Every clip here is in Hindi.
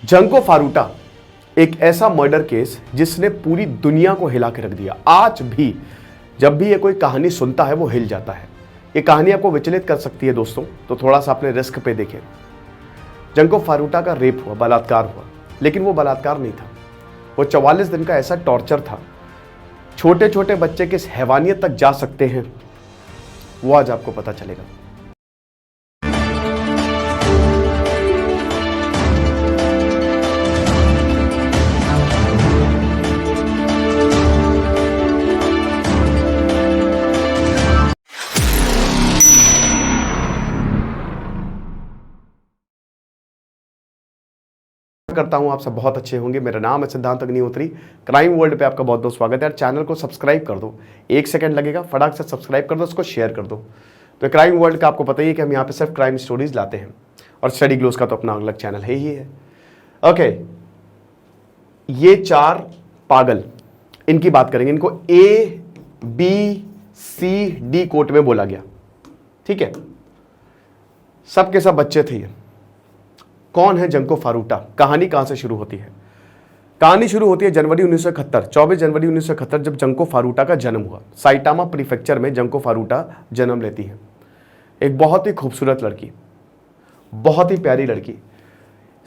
जंको फारूटा एक ऐसा मर्डर केस जिसने पूरी दुनिया को हिला के रख दिया। आज भी जब भी ये कोई कहानी सुनता है वो हिल जाता है। ये कहानी आपको विचलित कर सकती है दोस्तों, तो थोड़ा सा अपने रिस्क पे देखें। जंको फारूटा का रेप हुआ, बलात्कार हुआ, लेकिन वो बलात्कार नहीं था। वो 44 दिन का ऐसा टॉर्चर था। छोटे छोटे बच्चे किस हैवानियत तक जा सकते हैं वो आज आपको पता चलेगा। करता हूं आप सब बहुत अच्छे होंगे। मेरा नाम है सिद्धांत अग्निहोत्री। क्राइम वर्ल्ड पे आपका बहुत बहुत स्वागत है। चैनल को सब्सक्राइब कर दो, 1 सेकंड लगेगा, फटाक से सब्सक्राइब कर दो, उसको शेयर कर दो। तो क्राइम वर्ल्ड का आपको पता ही है कि हम यहाँ पे सिर्फ क्राइम स्टोरीज लाते हैं, और स्टडी ग्लोस का तो अपना अलग चैनल है ही है। ओके, ये 4 पागल, इनकी बात करेंगे। इनको ABCD कोर्ट में बोला गया, ठीक है। सब के सब बच्चे थे। ये कौन है जंको फारूटा? कहानी कहां से शुरू होती है? कहानी शुरू होती है जनवरी 1971, 24 जनवरी 1971, जब जंको फारूटा का जन्म हुआ। साइटामा प्रीफेक्चर में जंको फारूटा जन्म लेती है। एक बहुत ही खूबसूरत लड़की, बहुत ही प्यारी लड़की।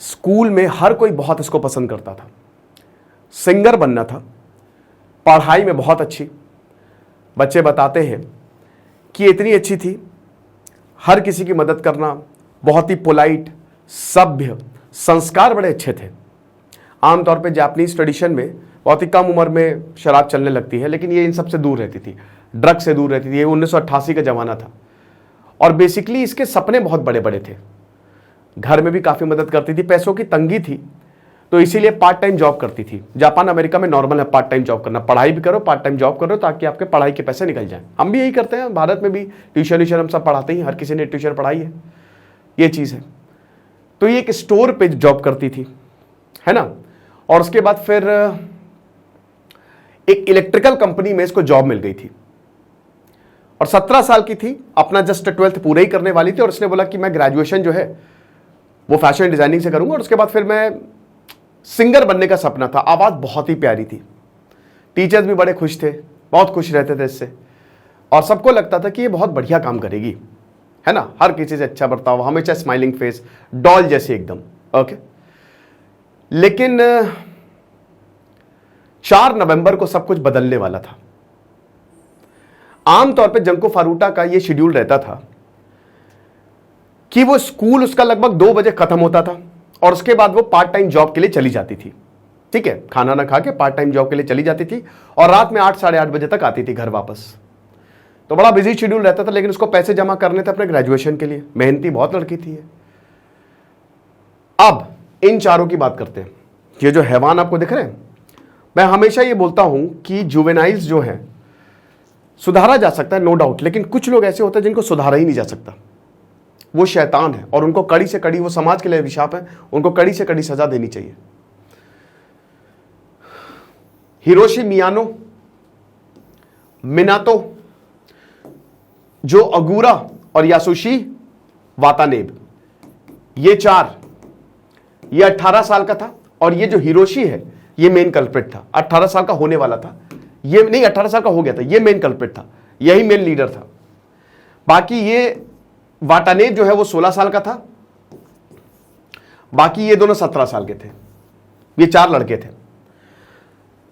स्कूल में हर कोई बहुत इसको पसंद करता था। सिंगर बनना था, पढ़ाई में बहुत अच्छी। बच्चे बताते हैं कि इतनी अच्छी थी, हर किसी की मदद करना, बहुत ही पोलाइट, सभ्य, संस्कार बड़े अच्छे थे। आमतौर पे जापानीज ट्रेडिशन में बहुत ही कम उम्र में शराब चलने लगती है, लेकिन ये इन सब से दूर रहती थी, ड्रग्स से दूर रहती थी। ये 1988 का जमाना था, और बेसिकली इसके सपने बहुत बड़े बड़े थे। घर में भी काफ़ी मदद करती थी। पैसों की तंगी थी, तो इसीलिए पार्ट टाइम जॉब करती थी। जापान अमेरिका में नॉर्मल है पार्ट टाइम जॉब करना। पढ़ाई भी करो, पार्ट टाइम जॉब करो, ताकि आपके पढ़ाई के पैसे निकल जाएं। हम भी यही करते हैं, भारत में भी ट्यूशन हम सब पढ़ाते ही, हर किसी ने ट्यूशन पढ़ाई है, ये चीज़ है। तो ये एक स्टोर पे जॉब करती थी, है ना। और उसके बाद फिर एक इलेक्ट्रिकल कंपनी में इसको जॉब मिल गई थी, और 17 साल की थी, अपना जस्ट 12th पूरा ही करने वाली थी। और उसने बोला कि मैं ग्रेजुएशन जो है वो फैशन डिजाइनिंग से करूंगा, और उसके बाद फिर मैं सिंगर बनने का सपना था। आवाज़ बहुत ही प्यारी थी, टीचर्स भी बड़े खुश थे, बहुत खुश रहते थे इससे, और सबको लगता था कि ये बहुत बढ़िया काम करेगी, है ना। हर किसी से अच्छा बर्ताव, हमेशा स्माइलिंग फेस, डॉल जैसे एकदम। ओके, लेकिन 4 नवंबर को सब कुछ बदलने वाला था। आमतौर पे जंको फारूटा का ये शेड्यूल रहता था कि वो स्कूल उसका लगभग 2 बजे खत्म होता था, और उसके बाद वो पार्ट टाइम जॉब के लिए चली जाती थी, ठीक है। खाना ना खा के पार्ट टाइम जॉब के लिए चली जाती थी, और रात में 8 साढ़े 8 बजे तक आती थी घर वापस। तो बड़ा बिजी शेड्यूल रहता था, लेकिन उसको पैसे जमा करने थे अपने ग्रेजुएशन के लिए। मेहनती बहुत लड़की थी ये। अब इन चारों की बात करते हैं। ये जो हैवान आपको दिख रहे हैं, मैं हमेशा ये बोलता हूं कि जुवेनाइल्स जो है सुधारा जा सकता है, नो डाउट, लेकिन कुछ लोग ऐसे होते हैं जिनको सुधारा ही नहीं जा सकता। वो शैतान है, और उनको कड़ी से कड़ी, वो समाज के लिए अभिशाप है, उनको कड़ी से कड़ी सजा देनी चाहिए। हिरोशी मियानो, मिनातो, जो अगूरा, और यासुशी वातानेब, ये 4, ये 18 साल का था। और ये जो हिरोशी है ये मेन कल्प्रिट था, 18 साल का होने वाला था। ये नहीं, 18 साल का हो गया था, ये मेन कल्प्रिट था, यही मेन लीडर था। बाकी ये वाटानेब जो है वो 16 साल का था, बाकी ये दोनों 17 साल के थे। ये 4 लड़के थे।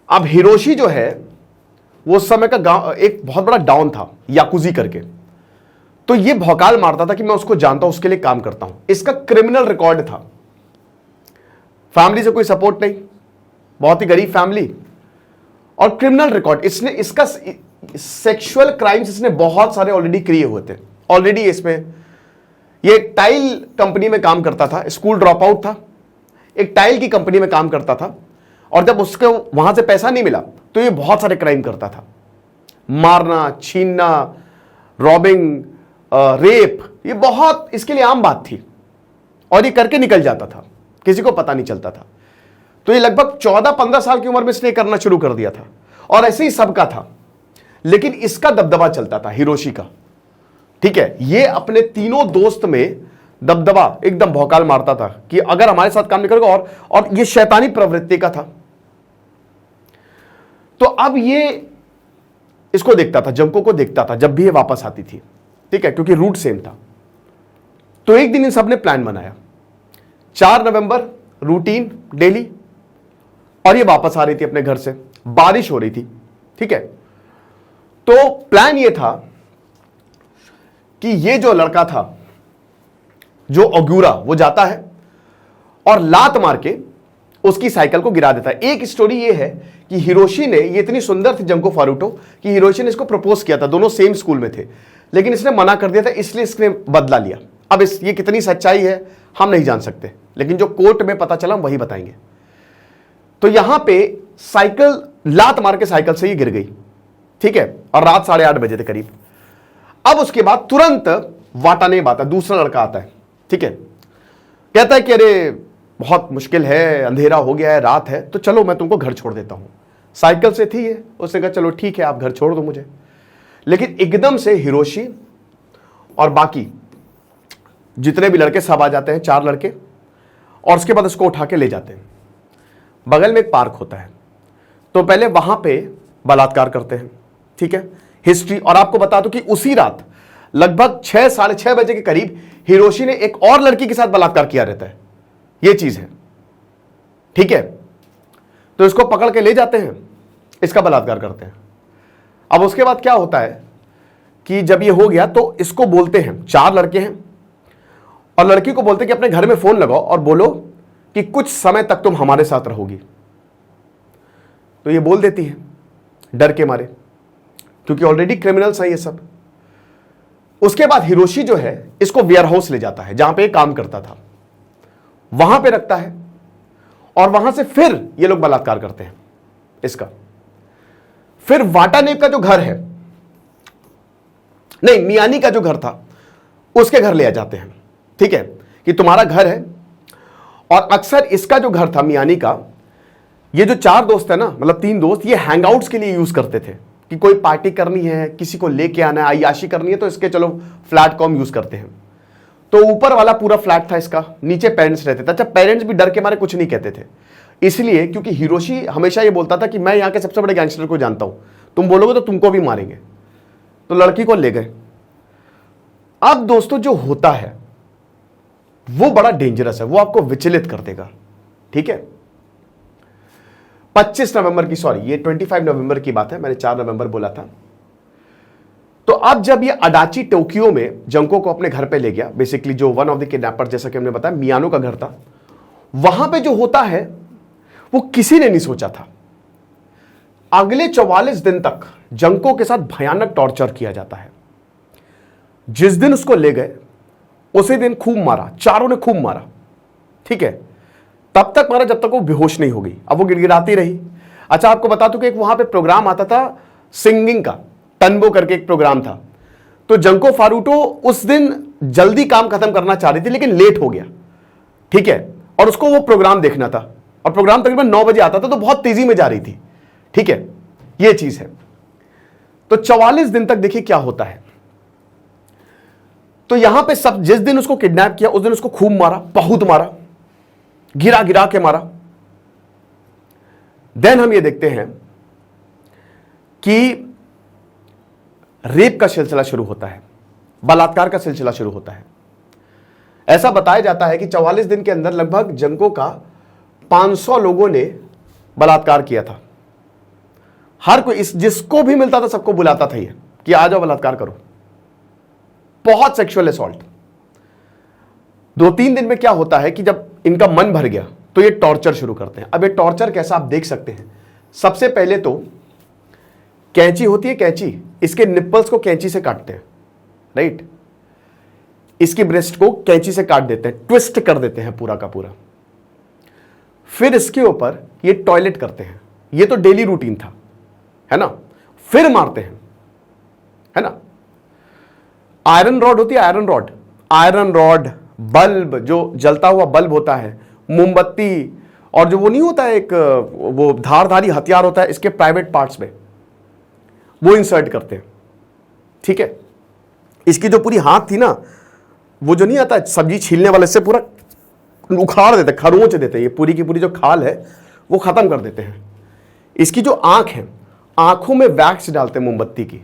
अब हिरोशी जो है वो उस समय का गांव, एक बहुत बड़ा डाउन था, याकुजी करके। तो ये भौकाल मारता था कि मैं उसको जानता हूं, उसके लिए काम करता हूं। इसका क्रिमिनल रिकॉर्ड था, फैमिली से कोई सपोर्ट नहीं, बहुत ही गरीब फैमिली, और क्रिमिनल रिकॉर्ड। इसका सेक्सुअल क्राइम्स इसने बहुत सारे ऑलरेडी किए हुए थे। ऑलरेडी इसमें ये टाइल कंपनी में काम करता था, स्कूल ड्रॉप आउट था, एक टाइल की कंपनी में काम करता था, और जब उसको वहां से पैसा नहीं मिला तो ये बहुत सारे क्राइम करता था, मारना, छीनना, रॉबिंग, रेप, ये बहुत इसके लिए आम बात थी, और ये करके निकल जाता था, किसी को पता नहीं चलता था। तो ये लगभग 14-15 साल की उम्र में इसने करना शुरू कर दिया था, और ऐसे ही सबका था। लेकिन इसका दबदबा चलता था, हिरोशी का, ठीक है। ये अपने तीनों दोस्त में दबदबा, एकदम भौकाल मारता था कि अगर हमारे साथ काम नहीं करेगा, और ये शैतानी प्रवृत्ति का था। तो अब ये इसको देखता था, जंको को देखता था जब भी ये वापस आती थी, ठीक है, क्योंकि रूट सेम था। तो एक दिन इन सब ने प्लान बनाया, 4 नवंबर रूटीन डेली, और ये वापस आ रही थी अपने घर से, बारिश हो रही थी, ठीक है। तो प्लान ये था कि ये जो लड़का था, जो ओग्यूरा, वो जाता है और लात मार के उसकी साइकिल को गिरा देता है। एक स्टोरी ये है कि हिरोशी ने, ये इतनी सुंदर थी जंको फारूटो कि हिरोशी ने इसको प्रपोज किया था, दोनों सेम स्कूल में थे, लेकिन इसने मना कर दिया था, इसलिए इसने बदला लिया। अब ये कितनी सच्चाई है हम नहीं जान सकते, लेकिन जो कोर्ट में पता चला हम वही बताएंगे। तो यहां पे साइकिल लात मार के साइकिल से ही गिर गई, ठीक है, और रात 8:30 बजे थे करीब। अब उसके बाद तुरंत वाटाने आता, दूसरा लड़का आता है, ठीक है, कहता है कि अरे बहुत मुश्किल है, अंधेरा हो गया है, रात है, तो चलो मैं तुमको घर छोड़ देता हूं। साइकिल से थी ये, उसने कहा चलो ठीक है आप घर छोड़ दो मुझे। लेकिन एकदम से हिरोशी और बाकी जितने भी लड़के सब आ जाते हैं, 4 लड़के, और उसके बाद उसको उठा के ले जाते हैं। बगल में एक पार्क होता है, तो पहले वहां पे बलात्कार करते हैं, ठीक है, हिस्ट्री। और आपको बता दूं कि उसी रात लगभग 6, 6:30 बजे के करीब हिरोशी ने एक और लड़की के साथ बलात्कार किया रहता है, यह चीज है, ठीक है। तो इसको पकड़ के ले जाते हैं, इसका बलात्कार करते हैं। अब उसके बाद क्या होता है कि जब ये हो गया तो इसको बोलते हैं, 4 लड़के हैं, और लड़की को बोलते हैं कि अपने घर में फोन लगाओ और बोलो कि कुछ समय तक तुम हमारे साथ रहोगी। तो ये बोल देती है डर के मारे, क्योंकि ऑलरेडी क्रिमिनल्स हैं ये सब। उसके बाद हिरोशी जो है इसको वेयर हाउस ले जाता है, जहां पे काम करता था, वहां पे रखता है, और वहां से फिर ये लोग बलात्कार करते हैं इसका। फिर वाटानेव का जो घर है, नहीं, मियानी का जो घर था, उसके घर ले आ जाते हैं, ठीक है, कि तुम्हारा घर है। और अक्सर इसका जो घर था मियानी का, ये जो 4 दोस्त है ना, मतलब 3 दोस्त, ये हैंगआउट्स के लिए यूज करते थे कि कोई पार्टी करनी है, किसी को लेके आना है, अय्याशी करनी है, तो इसके चलो फ्लैट को हम यूज करते हैं। तो ऊपर वाला पूरा फ्लैट था इसका, नीचे पेरेंट्स रहते थे। अच्छा, पेरेंट्स भी डर के मारे कुछ नहीं कहते थे, इसलिए क्योंकि हिरोशी हमेशा ये बोलता था कि मैं यहां के सबसे बड़े गैंगस्टर को जानता हूं, तुम बोलोगे तो तुमको भी मारेंगे। तो लड़की को ले गए। अब दोस्तों जो होता है वो बड़ा डेंजरस है, वो आपको विचलित कर देगा, ठीक है। 25 नवंबर की, सॉरी ये 25 नवंबर की बात है, मैंने 4 नवंबर बोला था। तो अब जब ये अडाची टोक्यो में जंको को अपने घर पे ले गया, बेसिकली जो वन ऑफ द किडनैपर, जैसा कि हमने बताया मियानो का घर था, वहां पे जो होता है वो किसी ने नहीं सोचा था। अगले 44 दिन तक जंको के साथ भयानक टॉर्चर किया जाता है। जिस दिन उसको ले गए उसी दिन खूब मारा, चारों ने खूब मारा, ठीक है, तब तक मारा जब तक वो बेहोश नहीं हो गई। अब वो गिड़गिड़ाती रही। अच्छा, आपको बता दूं कि एक वहां पे प्रोग्राम आता था सिंगिंग का, टनबो करके एक प्रोग्राम था। तो जंको फारूटो उस दिन जल्दी काम खत्म करना चाह रही थी, लेकिन लेट हो गया, ठीक है, और उसको वो प्रोग्राम देखना था, और प्रोग्राम तकरीबन 9 बजे आता था, तो बहुत तेजी में जा रही थी, ठीक है, ये चीज है। तो 44 दिन तक देखिए क्या होता है। तो यहां पे सब, जिस दिन उसको किडनैप किया उस दिन उसको खूब मारा, बहुत मारा, गिरा गिरा के मारा। देन हम ये देखते हैं कि रेप का सिलसिला शुरू होता है, बलात्कार का सिलसिला शुरू होता है। ऐसा बताया जाता है कि 44 दिन के अंदर लगभग जंको का 500 लोगों ने बलात्कार किया था। हर कोई, जिसको भी मिलता था सबको बुलाता था ये कि आ जाओ बलात्कार करो। बहुत सेक्सुअल असॉल्ट। 2-3 दिन में क्या होता है कि जब इनका मन भर गया तो ये टॉर्चर शुरू करते हैं। अब ये टॉर्चर कैसा आप देख सकते हैं। सबसे पहले तो कैंची होती है, कैंची, इसके निप्पल्स को कैंची से काटते हैं, राइट, इसकी ब्रेस्ट को कैंची से काट देते हैं, ट्विस्ट कर देते हैं पूरा का पूरा। फिर इसके ऊपर ये टॉयलेट करते हैं, ये तो डेली रूटीन था, है ना। फिर मारते हैं, है ना। आयरन रॉड होती है, आयरन रॉड, बल्ब, जो जलता हुआ बल्ब होता है, मोमबत्ती, और जो वो नहीं होता है एक वो धारधारी हथियार होता है, इसके प्राइवेट पार्ट्स में वो इंसर्ट करते हैं, ठीक है। इसकी जो पूरी हाथ थी ना, वो जो नहीं आता सब्जी छीलने वाले से पूरा उखाड़ देते, खरोंच देते हैं, ये पूरी की पूरी जो खाल है वो खत्म कर देते हैं। इसकी जो आंख है, आंखों में वैक्स डालते हैं मोमबत्ती की,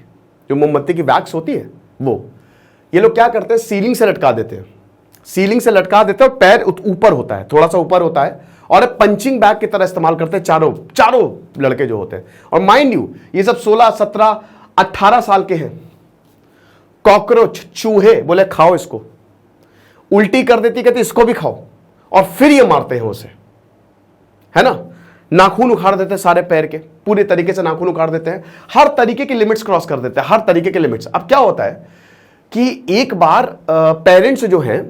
जो मोमबत्ती की वैक्स होती है वो, ये लोग क्या करते हैं सीलिंग से लटका देते हैं, सीलिंग से लटका देते हैं और पैर ऊपर होता है, थोड़ा सा ऊपर होता है, और पंचिंग बैग की तरह इस्तेमाल करते हैं चारों लड़के जो होते हैं। और माइंड यू ये सब 16, 17, 18 साल के हैं। कॉकरोच, चूहे बोले खाओ इसको, उल्टी कर देती कहती इसको भी खाओ, और फिर ये मारते हैं उसे, है ना। नाखून उखाड़ देते हैं सारे पैर के, पूरे तरीके से नाखून उखाड़ देते हैं, हर तरीके की लिमिट्स क्रॉस कर देते हैं, हर तरीके के लिमिट्स। अब क्या होता है कि एक बार पेरेंट्स जो हैं,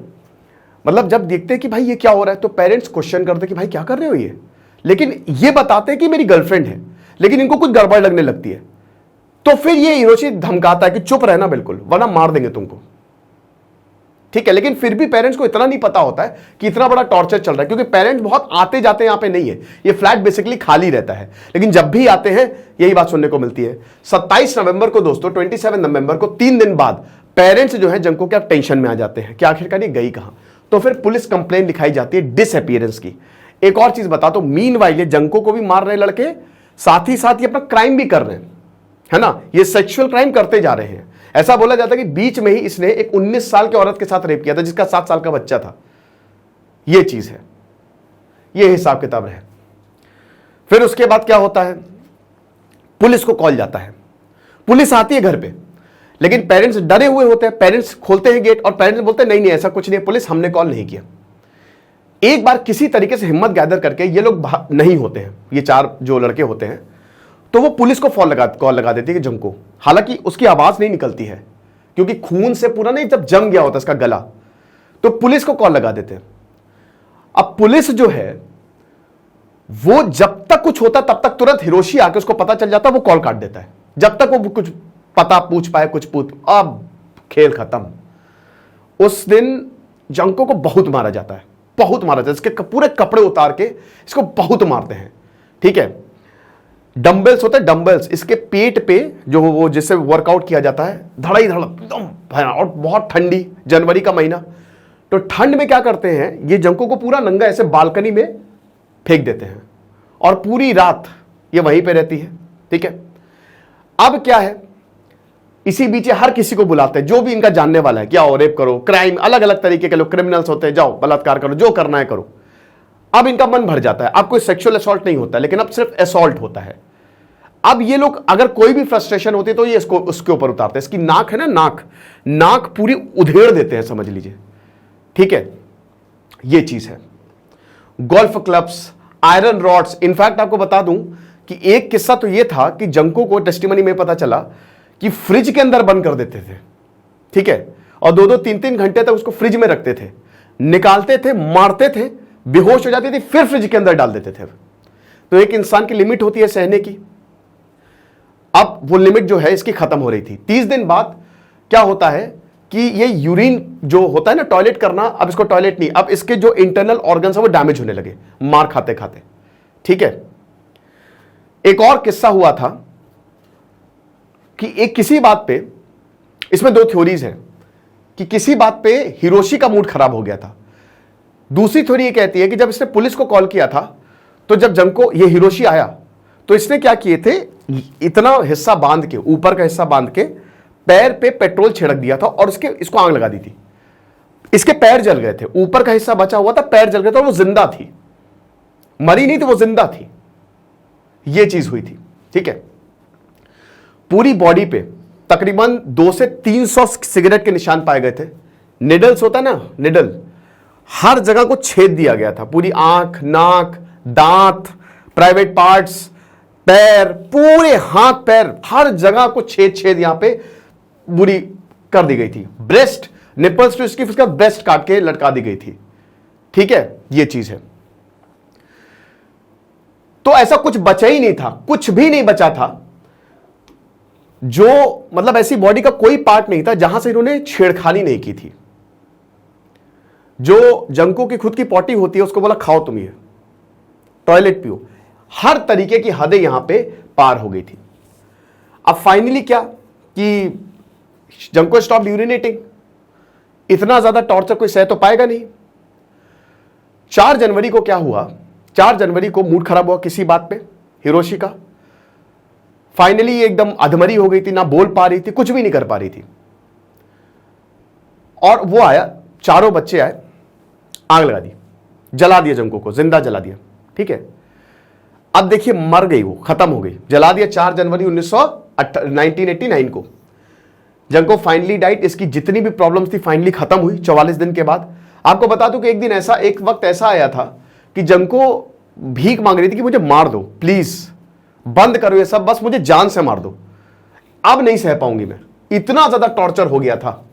मतलब जब देखते हैं कि भाई ये क्या हो रहा है, तो पेरेंट्स क्वेश्चन करते हैं कि भाई क्या कर रहे हो ये, लेकिन ये बताते हैं कि मेरी गर्लफ्रेंड है, लेकिन इनको कुछ गड़बड़ लगने लगती है, तो फिर ये हिरोशी धमकाता है कि चुप रहना बिल्कुल, वरना मार देंगे तुमको, ठीक है। लेकिन फिर भी पेरेंट्स को इतना नहीं पता होता है कि इतना बड़ा टॉर्चर चल रहा है, क्योंकि पेरेंट्स बहुत आते जाते यहां पे नहीं है, ये फ्लैट बेसिकली खाली रहता है, लेकिन जब भी आते हैं यही बात सुनने को मिलती है। 27 नवंबर को दोस्तों, 27 नवंबर को 3 दिन बाद पेरेंट्स जो है जंको क्या टेंशन में आ जाते हैं कि आखिरकार ये गई कहां, तो फिर पुलिस कंप्लेंट लिखाई जाती है डिसअपीयरेंस की। एक और चीज बता दो, मीनवाइल ये जंको को भी मार रहे लड़के, साथ ही साथ ये अपना क्राइम भी कर रहे हैं, है ना, ये सेक्सुअल क्राइम करते जा रहे हैं। ऐसा बोला जाता है कि बीच में ही इसने एक 19 साल की औरत के साथ रेप किया था, जिसका 7 साल का बच्चा था। ये चीज है, ये हिसाब किताब है। फिर उसके बाद क्या होता है, पुलिस को कॉल जाता है, पुलिस आती है घर पे, लेकिन पेरेंट्स डरे हुए होते हैं। पेरेंट्स खोलते हैं गेट और पेरेंट्स बोलते हैं नहीं नहीं ऐसा कुछ नहीं है पुलिस, हमने कॉल नहीं किया। एक बार किसी तरीके से हिम्मत गैदर करके ये लोग नहीं होते हैं, ये 4 जो लड़के होते हैं, तो वो पुलिस को कॉल लगा देती है कि जंको, हालांकि उसकी आवाज नहीं निकलती है क्योंकि खून से पूरा नहीं जब जम गया होता इसका गला, तो पुलिस को कॉल लगा देते हैं। अब पुलिस जो है वो जब तक कुछ होता तब तक तुरंत हिरोशी आके उसको पता चल जाता, वो कॉल काट देता है, जब तक वो कुछ पता पूछ पाए, कुछ पूछ, अब खेल खत्म। उस दिन जंको को बहुत मारा जाता है, बहुत मारा जाता है, इसके पूरे कपड़े उतार के इसको बहुत मारते हैं, ठीक है। डंबल्स होते हैं, डंबल्स इसके पेट पे जो वो जिससे वर्कआउट किया जाता है, धड़ाई धड़ एकदम, और बहुत ठंडी, जनवरी का महीना, तो ठंड में क्या करते हैं ये जंको को पूरा नंगा ऐसे बालकनी में फेंक देते हैं और पूरी रात ये वहीं पे रहती है, ठीक है। अब क्या है, इसी बीच हर किसी को बुलाते हैं जो भी इनका जानने वाला है, क्या हो, रेप करो, क्राइम, अलग अलग तरीके के लोग क्रिमिनल्स होते हैं, जाओ बलात्कार करो, जो करना है करो। अब इनका मन भर जाता है, अब कोई सेक्सुअल असॉल्ट नहीं होता, लेकिन अब सिर्फ असॉल्ट होता है। अब ये लोग अगर कोई भी फ्रस्ट्रेशन होती है तो ये इसको उसके ऊपर उतारते हैं। इसकी नाक है ना, नाक पूरी उधेड़ देते हैं, समझ लीजिए, ठीक है। ये चीज है। Golf clubs, iron rods, in fact आपको बता दूं कि एक किस्सा तो ये था कि जंको को टेस्टिमनी में पता चला कि फ्रिज के अंदर बंद कर देते थे, ठीक है, और 2-2, 3-3 घंटे तक उसको फ्रिज में रखते थे, निकालते थे, मारते थे, बेहोश हो जाती थी, फिर फ्रिज के अंदर डाल देते थे। तो एक इंसान की लिमिट होती है सहने की, अब वो लिमिट जो है इसकी खत्म हो रही थी। 30 दिन बाद क्या होता है कि ये यूरिन जो होता है ना, टॉयलेट करना, अब इसको टॉयलेट नहीं, अब इसके जो इंटरनल ऑर्गन्स है वो डैमेज होने लगे मार खाते खाते, ठीक है। एक और किस्सा हुआ था कि एक किसी बात पे, इसमें 2 थ्योरीज हैं कि किसी बात पे हिरोशी का मूड खराब हो गया था। दूसरी थ्योरी ये कहती है कि जब इसने पुलिस को कॉल किया था तो जब जंको ये हिरोशी आया तो इसने क्या किए थे, इतना हिस्सा बांध के, ऊपर का हिस्सा बांध के पैर पे पेट्रोल छिड़क दिया था और इसको आग लगा दी थी। इसके पैर जल गए थे, ऊपर का हिस्सा बचा हुआ था, पैर जल गए थे और वो जिंदा थी, मरी नहीं थी, वो जिंदा थी। ये चीज हुई थी, ठीक है। पूरी बॉडी पे तकरीबन 200 से 300 सिगरेट के निशान पाए गए थे। निडल्स होता है ना, निडल, हर जगह को छेद दिया गया था, पूरी आंख, नाक, दांत, प्राइवेट पार्ट्स, पैर, पूरे हाथ पैर, हर जगह को छेद यहां पे बुरी कर दी गई थी। ब्रेस्ट, निपल्स तो इसकी उसका ब्रेस्ट काट के लटका दी गई थी, ठीक है। ये चीज है। तो ऐसा कुछ बचा ही नहीं था, कुछ भी नहीं बचा था, जो मतलब ऐसी बॉडी का कोई पार्ट नहीं था जहां से इन्होंने छेड़खानी नहीं की थी। जो जंको की खुद की पॉटी होती है उसको बोला खाओ तुम ये, टॉयलेट पियो, हर तरीके की हदें यहां पे पार हो गई थी। अब फाइनली क्या कि जंको स्टॉप यूरिनेटिंग, इतना ज्यादा टॉर्चर कोई सह तो पाएगा नहीं। 4 जनवरी को क्या हुआ, 4 जनवरी को मूड खराब हुआ किसी बात पे हिरोशी का। फाइनली एकदम अधमरी हो गई थी, ना बोल पा रही थी, कुछ भी नहीं कर पा रही थी। और वो आया, चारों बच्चे आए, आग लगा दी, जला दिया जंको को, जिंदा जला दिया। ठीक है, अब देखिए मर गई, वो खत्म हो गई, जला दिया 4 जनवरी 1989 को। Junko finally diet. इसकी जितनी भी प्रॉब्लम्स थी फाइनली खत्म हुई 44 दिन के बाद। आपको बता दूं कि एक वक्त ऐसा आया था कि जंको भीख मांग रही थी कि मुझे मार दो प्लीज, बंद करो ये सब, बस मुझे जान से मार दो, अब नहीं सह पाऊंगी मैं, इतना ज्यादा टॉर्चर हो गया था।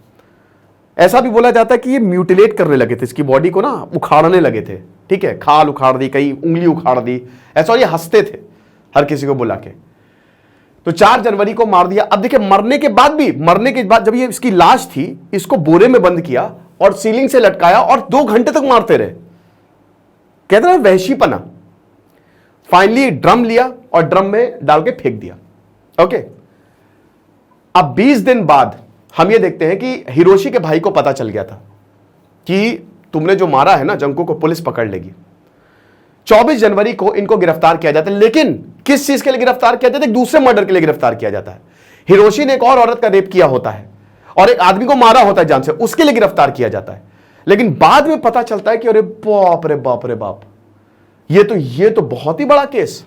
ऐसा भी बोला जाता है कि ये म्यूटिलेट करने लगे थे, इसकी बॉडी को ना उखाड़ने लगे थे। ठीक है, खाल उखाड़ दी, कहीं उंगली उखाड़ दी, ऐसा, और ये हंसते थे हर किसी को बुला के। तो 4 जनवरी को मार दिया। अब देखिए मरने के बाद जब ये इसकी लाश थी, इसको बोरे में बंद किया और सीलिंग से लटकाया और 2 घंटे तक मारते रहे। कहते हैं वहशीपना। फाइनली ड्रम लिया और ड्रम में डाल के फेंक दिया। ओके, अब 20 दिन बाद हम ये देखते हैं कि हिरोशी के भाई को पता चल गया था कि तुमने जो मारा है ना जंको को, पुलिस पकड़ लेगी। 24 जनवरी को इनको गिरफ्तार किया जाता है, लेकिन किस चीज के लिए गिरफ्तार किया जाता है? दूसरे मर्डर के लिए गिरफ्तार किया जाता है। हिरोशी ने एक और औरत का रेप किया होता है और एक आदमी को मारा होता है जान से, उसके लिए गिरफ्तार किया जाता है। लेकिन बाद में पता चलता है कि अरे बाप रे बाप रे बाप, ये तो बहुत ही बड़ा केस।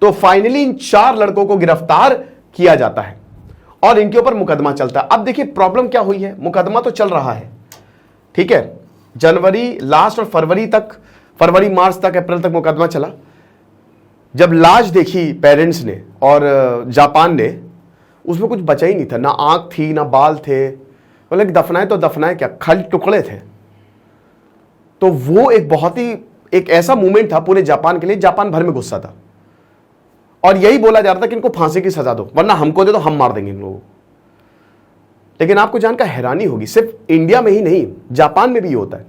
तो फाइनली इन 4 लड़कों को गिरफ्तार किया जाता है और इनके ऊपर मुकदमा चलता है। अब देखिए प्रॉब्लम क्या हुई है, मुकदमा तो चल रहा है, ठीक है, जनवरी लास्ट और फरवरी मार्च तक, अप्रैल तक मुकदमा चला। जब लाश देखी पेरेंट्स ने और जापान ने, उसमें कुछ बचा ही नहीं था, ना आंख थी ना बाल थे, मतलब दफनाए तो दफनाए क्या, खाली टुकड़े थे। तो वो एक ऐसा मूवमेंट था पूरे जापान के लिए, जापान भर में गुस्सा था और यही बोला जा रहा था कि इनको फांसी की सजा दो, वरना हमको दे दो, हम मार देंगे इन लोगों को। लेकिन आपको जानकर हैरानी होगी, सिर्फ इंडिया में ही नहीं, जापान में भी ये होता है।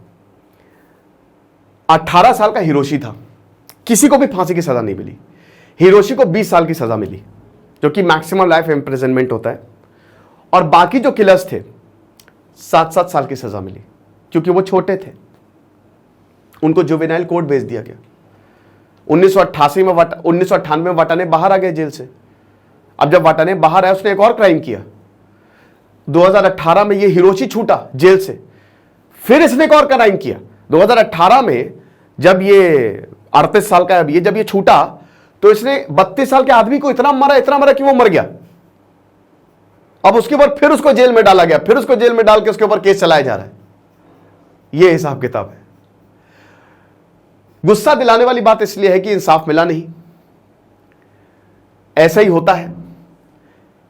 18 साल का हिरोशी था, किसी को भी फांसी की सजा नहीं मिली। हिरोशी को 20 साल की सजा मिली, जो कि मैक्सिमम लाइफ इम्प्रिजनमेंट होता है, और बाकी जो किलर्स थे 7-7 साल की सजा मिली, क्योंकि वो छोटे थे। उनको जुवेनाइल कोर्ट भेज दिया गया। 1998 में वाटाने बाहर आ गए जेल से। अब जब वाटाने बाहर आया, उसने एक और क्राइम किया। 2018 में ये हिरोशी छूटा जेल से, फिर इसने एक और क्राइम किया। 2018 में जब ये 38 साल का है, जब ये छूटा, तो इसने 32 साल के आदमी को इतना मारा कि वो मर गया। अब उसके ऊपर फिर उसको जेल में डाला गया, फिर उसको जेल में डाल के उसके ऊपर केस चलाया जा रहा है। ये हिसाब किताब है। गुस्सा दिलाने वाली बात इसलिए है कि इंसाफ मिला नहीं। ऐसा ही होता है,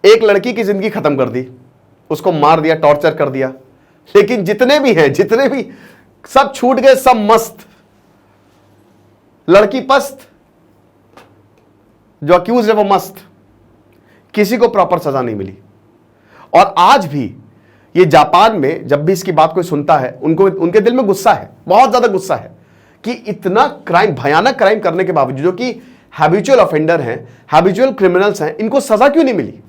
एक लड़की की जिंदगी खत्म कर दी, उसको मार दिया, टॉर्चर कर दिया, लेकिन जितने भी सब छूट गए, सब मस्त, लड़की पस्त, जो अक्यूज है वो मस्त, किसी को प्रॉपर सजा नहीं मिली। और आज भी ये जापान में जब भी इसकी बात कोई सुनता है, उनके दिल में गुस्सा है, बहुत ज्यादा गुस्सा है कि इतना क्राइम, भयानक क्राइम करने के बावजूद, जो कि हैबिचुअल ऑफेंडर हैं, हैबिचुअल क्रिमिनल्स हैं, इनको सजा क्यों नहीं मिली।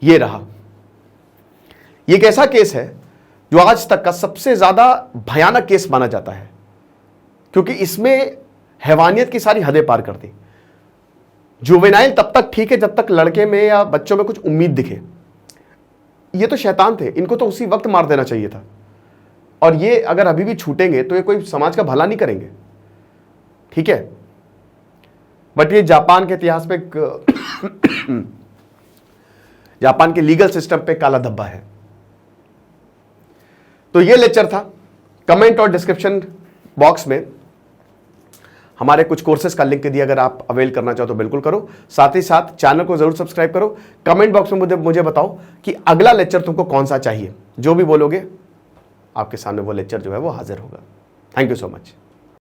ये रहा, ये एक ऐसा केस है जो आज तक का सबसे ज्यादा भयानक केस माना जाता है, क्योंकि इसमें हैवानियत की सारी हदें पार कर दी। जुवेनाइल तब तक ठीक है जब तक लड़के में या बच्चों में कुछ उम्मीद दिखे। ये तो शैतान थे, इनको तो उसी वक्त मार देना चाहिए था। और ये अगर अभी भी छूटेंगे तो ये कोई समाज का भला नहीं करेंगे, ठीक है। बट ये जापान के इतिहास में जापान के लीगल सिस्टम पे काला धब्बा है। तो ये लेक्चर था। कमेंट और डिस्क्रिप्शन बॉक्स में हमारे कुछ कोर्सेज का लिंक दिया, अगर आप अवेल करना चाहो तो बिल्कुल करो। साथ ही साथ चैनल को जरूर सब्सक्राइब करो। कमेंट बॉक्स में मुझे बताओ कि अगला लेक्चर तुमको कौन सा चाहिए। जो भी बोलोगे आपके सामने वो लेक्चर जो है वो हाजिर होगा। Thank you so much.